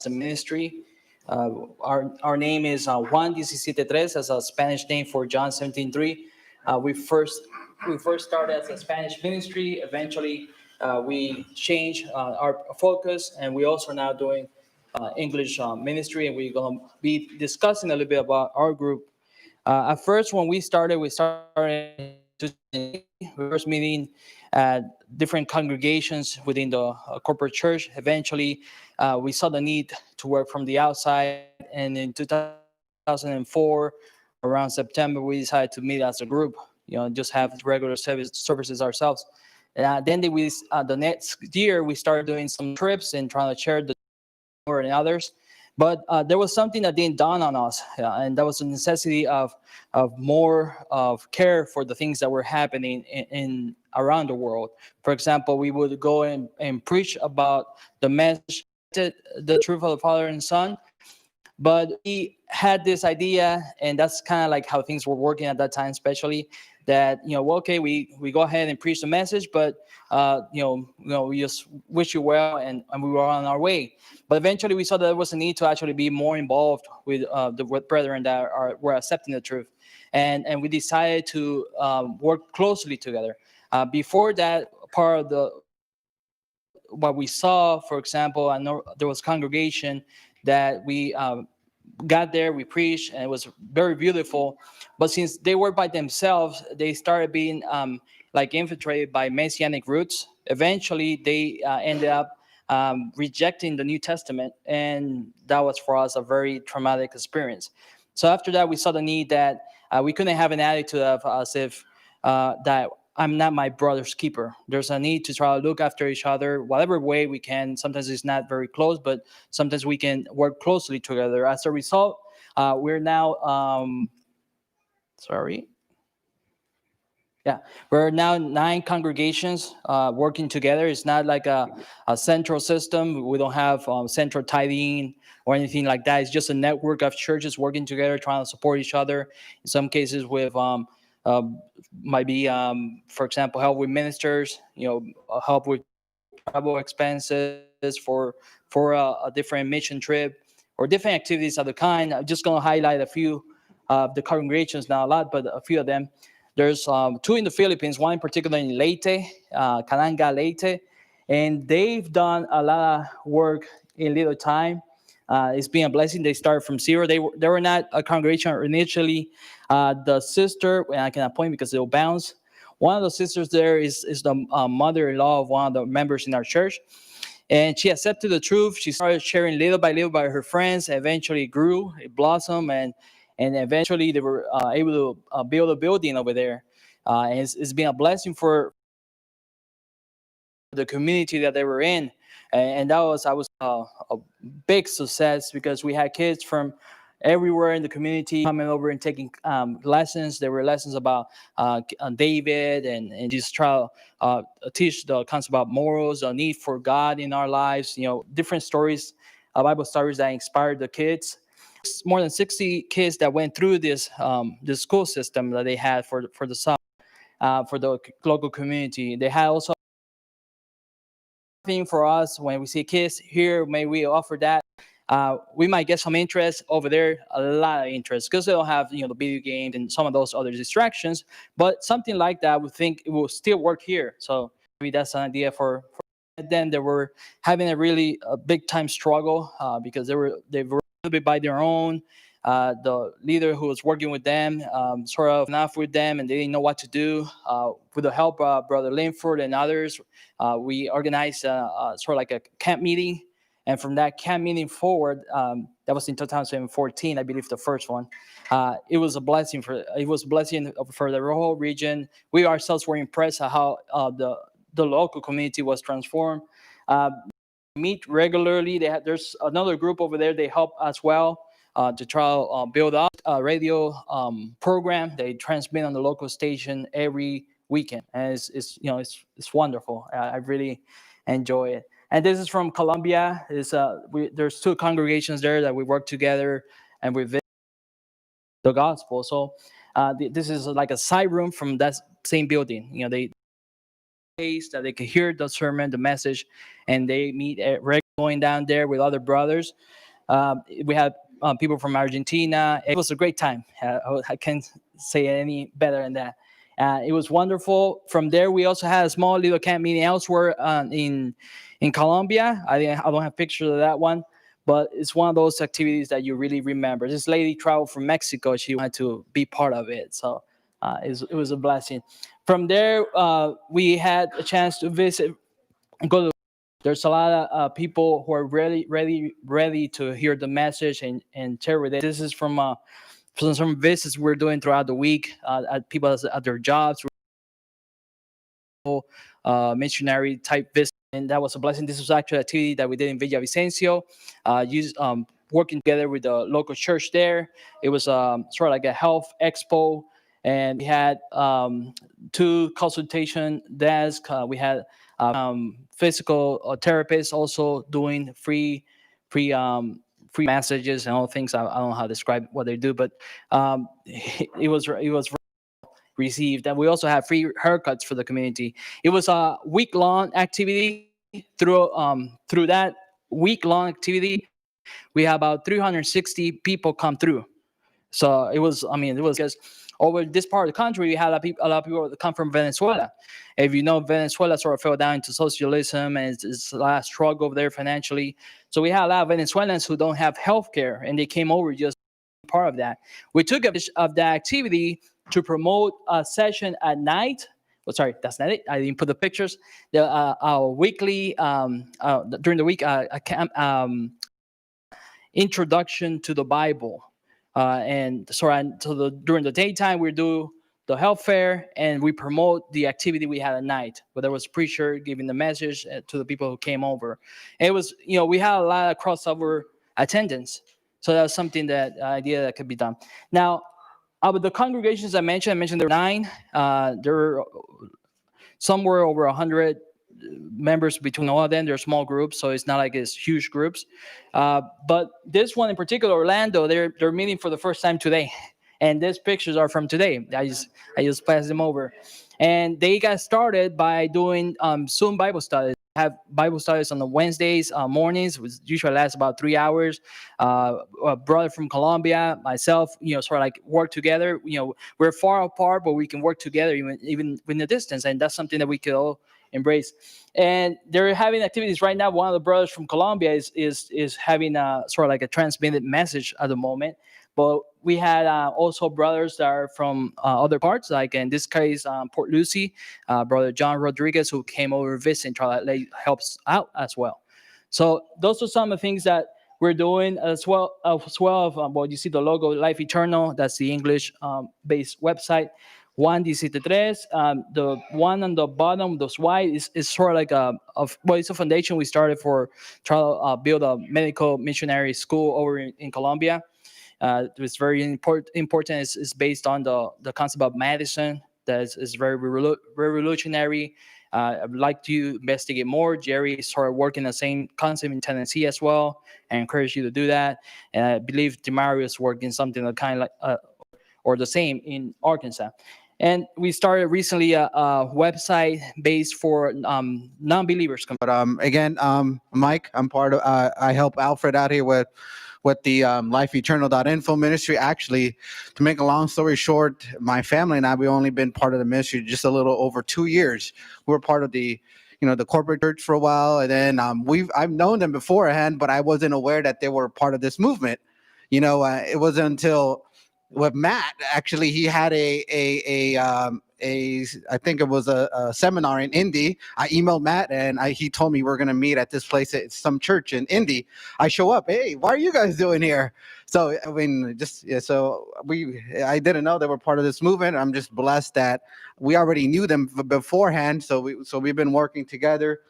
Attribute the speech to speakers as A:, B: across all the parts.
A: a ministry. Our name is Juan 17:3 as a Spanish name for John 17:3. We first started as a Spanish ministry. Eventually, we changed our focus, and we also now doing English ministry, and we're going to be discussing a little bit about our group. At first, when we started we first meeting at different congregations within the corporate church. Eventually, we saw the need to work from the outside, and in 2004, around September, we decided to meet as a group. Just have regular services ourselves. The next year, we started doing some trips and trying to share the more and others. But there was something that didn't dawn on us, and that was the necessity of more of care for the things that were happening in around the world. For example, we would go and preach about the message, the truth of the Father and Son. But we had this idea, and that's kind of like how things were working at that time, especially that okay, we go ahead and preach the message, but we just wish you well, and we were on our way. But eventually, we saw that there was a need to actually be more involved with the brethren that were accepting the truth, and we decided to work closely together. Before that, part of what we saw, for example, I know there was congregation that we got there, we preached, and it was very beautiful. But since they were by themselves, they started being infiltrated by messianic roots. Eventually, they ended up rejecting the New Testament, and that was for us a very traumatic experience. So after that, we saw the need that we couldn't have an attitude of as if that I'm not my brother's keeper. There's a need to try to look after each other, whatever way we can. Sometimes it's not very close, but sometimes we can work closely together. As a result, we're now, we're now 9 congregations working together. It's not like a central system. We don't have central tithing or anything like that. It's just a network of churches working together, trying to support each other. In some cases with might be, for example, help with ministers, help with travel expenses for a different mission trip or different activities of the kind. I'm just going to highlight a few of the congregations, not a lot, but a few of them. There's 2 in the Philippines, one in particular in Leyte, Calanga, Leyte, and they've done a lot of work in little time. It's been a blessing. They started from zero. They were not a congregation initially. The sister, and I cannot point because it'll bounce. One of the sisters there is the mother-in-law of one of the members in our church. And she accepted the truth. She started sharing little by her friends. Eventually it grew, it blossomed, and eventually they were able to build a building over there. And it's been a blessing for the community that they were in. And that was a big success because we had kids from everywhere in the community coming over and taking lessons. There were lessons about David and just try to teach the concept about morals, the need for God in our lives. Different stories, Bible stories that inspired the kids. More than 60 kids that went through this school system that they had for the summer for the local community. They had also thing for us when we see kids here. May we offer that. We might get some interest over there, a lot of interest, because they don't have the video games and some of those other distractions. But something like that, we think it will still work here. So maybe that's an idea for then. They were having a really big time struggle because they were a little bit by their own. The leader who was working with them sort of enough with them, and they didn't know what to do. With the help of Brother Linford and others, we organized sort of like a camp meeting. And from that camp meeting forward, that was in 2014, I believe, the first one. It was a blessing for the whole region. We ourselves were impressed at how the local community was transformed. Meet regularly. There's another group over there. They help as well to try to build up a radio program. They transmit on the local station every weekend, and it's wonderful. I really enjoy it. And this is from Colombia. There's 2 congregations there that we work together and we visit the gospel. So this is like a side room from that same building. They that they can hear the sermon, the message, and they meet regularly. going down there with other brothers. We had people from Argentina. It was a great time. I can't say any better than that. It was wonderful. From there, we also had a small little camp meeting elsewhere in Colombia. I don't have pictures of that one, but it's one of those activities that you really remember. This lady traveled from Mexico. She wanted to be part of it, so it was a blessing. From there, we had a chance to visit and go to. There's a lot of people who are ready to hear the message and share with it. This is from some visits we're doing throughout the week at people at their jobs, missionary type visit, and that was a blessing. This was actually an activity that we did in Villavicencio, working together with the local church there. It was sort of like a health expo, and we had 2 consultation desks. We had physical therapists also doing free messages and all things. I don't know how to describe what they do, but it was received. And we also have free haircuts for the community. It was a week-long activity. Through that week-long activity, we had about 360 people come through. So it was because over this part of the country, we had a lot of people that come from Venezuela. If you know, Venezuela sort of fell down into socialism, and it's a lot of struggle over there financially. So we had a lot of Venezuelans who don't have health care, and they came over just part of that. We took advantage of that activity to promote a session at night. Well, sorry, that's not it. I didn't put the pictures. Our weekly, during the week, introduction to the Bible. During the daytime, we do the health fair, and we promote the activity we had at night, where there was a preacher giving the message to the people who came over. It was, we had a lot of crossover attendance. So that was something idea that could be done. Now, with the congregations I mentioned there were 9. There were somewhere over 100 members between all of them. They're small groups, so it's not like it's huge groups. But this one in particular, Orlando, they're meeting for the first time today, and these pictures are from today. I just passed them over, and they got started by doing Zoom Bible studies. Have Bible studies on the Wednesdays mornings, which usually lasts about 3 hours. A brother from Colombia, myself, sort of like work together. We're far apart, but we can work together even in the distance, and that's something that we could all embrace. And they're having activities right now. One of the brothers from Colombia is having a sort of like a transmitted message at the moment. But we had also brothers that are from other parts, like in this case, Port Lucie, brother John Rodriguez, who came over to visit and try to helps out as well. So those are some of the things that we're doing as well. You see the logo, Life Eternal. That's the English-based website. Juan 17:3. The one on the bottom, those white, is sort of like it's a foundation we started for trying to build a medical missionary school over in Colombia. It's very important. It's based on the concept of medicine that is very revolutionary. I'd like to investigate more. Jerry started working the same concept in Tennessee as well. I encourage you to do that. And I believe Demario is working something kind of like or the same in Arkansas. And we started recently a website based for non-believers.
B: But again, Mike, I'm part of. I help Alfred out here with the lifeeternal.info ministry. Actually, to make a long story short, my family and I, we've only been part of the ministry just a little over 2 years. We were part of the corporate church for a while, and then I've known them beforehand, but I wasn't aware that they were part of this movement. It wasn't until with Matt, actually, he had I think it was a seminar in Indy. I emailed Matt, and he told me we're going to meet at this place at some church in Indy. I show up. Hey, why are you guys doing here? So I mean, I didn't know they were part of this movement. I'm just blessed that we already knew them beforehand. So we've been working together.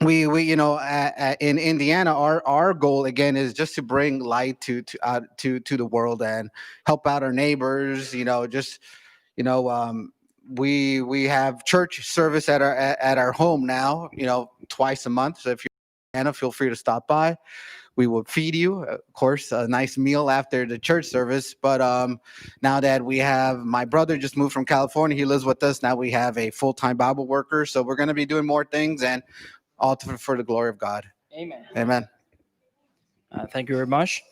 B: We in Indiana, our goal again is just to bring light to the world and help out our neighbors. We have church service at our home now, twice a month. So if you're in Indiana, feel free to stop by. We will feed you, of course, a nice meal after the church service. But now that we have, my brother just moved from California, he lives with us. Now we have a full-time Bible worker. So we're going to be doing more things, and all for the glory of God.
A: Amen.
B: Amen.
A: Thank you very much.